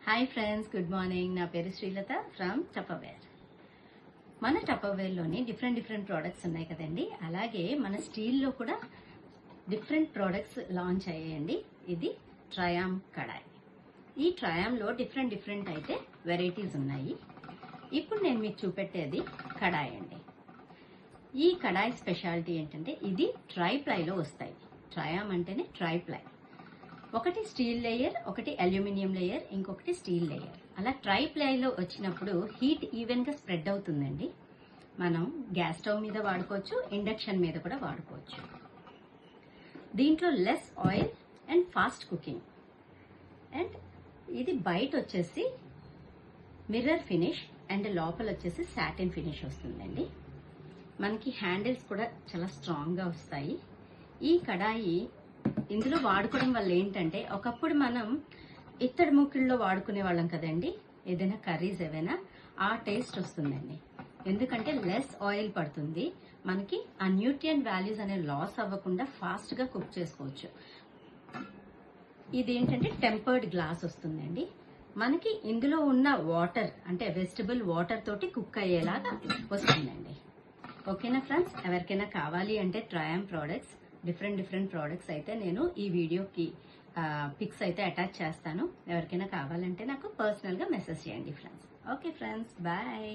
Hi friends, good morning. నా పేరు Srilatha from Tupperware. మన టపర్వేర్లోని డిఫరెంట్ ప్రోడక్ట్స్ ఉన్నాయి కదండి. అలాగే మన స్టీల్లో కూడా డిఫరెంట్ ప్రోడక్ట్స్ లాంచ్ అయ్యాయండి. ఇది ట్రయామ్ కడాయి. ఈ ట్రయామ్లో డిఫరెంట్ అయితే వెరైటీస్ ఉన్నాయి. ఇప్పుడు నేను మీకు చూపెట్టేది కడాయి అండి. ఈ కడాయి స్పెషాలిటీ ఏంటంటే ఇది ట్రైప్లైలో వస్తాయి. ట్రయామ్ అంటేనే ట్రైప్లై. ఒకటి స్టీల్ లేయర్, ఒకటి అల్యూమినియం లేయర్, ఇంకొకటి స్టీల్ లేయర్. అలా ట్రైప్లైలో వచ్చినప్పుడు హీట్ ఈవెన్గా స్ప్రెడ్ అవుతుందండి. మనం గ్యాస్ స్టవ్ మీద వాడుకోవచ్చు, ఇండక్షన్ మీద కూడా వాడుకోవచ్చు. దీంట్లో less oil and fast cooking. And ఇది బయట వచ్చేసి మిర్రర్ ఫినిష్ అండ్ లోపల వచ్చేసి సాటిన్ ఫినిష్ వస్తుందండి. మనకి హ్యాండిల్స్ కూడా చాలా స్ట్రాంగ్గా వస్తాయి. ఈ కడాయి ఇందులో వాడుకోవడం వల్ల ఏంటంటే, ఒకప్పుడు మనం ఇత్తడి మూకిళ్ళలో వాడుకునే వాళ్ళం కదండి. ఏదైనా కర్రీస్ ఏవైనా ఆ టేస్ట్ వస్తుందండి. ఎందుకంటే లెస్ ఆయిల్ పడుతుంది. మనకి ఆ న్యూట్రియంట్ వాల్యూస్ అనే లాస్ అవ్వకుండా ఫాస్ట్గా కుక్ చేసుకోవచ్చు. ఇది ఏంటంటే టెంపర్డ్ గ్లాస్ వస్తుందండి. మనకి ఇందులో ఉన్న వాటర్ అంటే వెజిటబుల్ వాటర్ తోటి కుక్ అయ్యేలాగా వస్తుందండి. ఓకేనా ఫ్రెండ్స్? ఎవరికైనా కావాలి అంటే ట్రయామ్ ప్రోడక్ట్స్, డిఫరెంట్ ప్రోడక్ట్స్ అయితే నేను ఈ వీడియోకి పిక్స్ అయితే అటాచ్ చేస్తాను. ఎవరికైనా కావాలంటే నాకు పర్సనల్గా మెసేజ్ చేయండి ఫ్రెండ్స్. Okay friends, bye.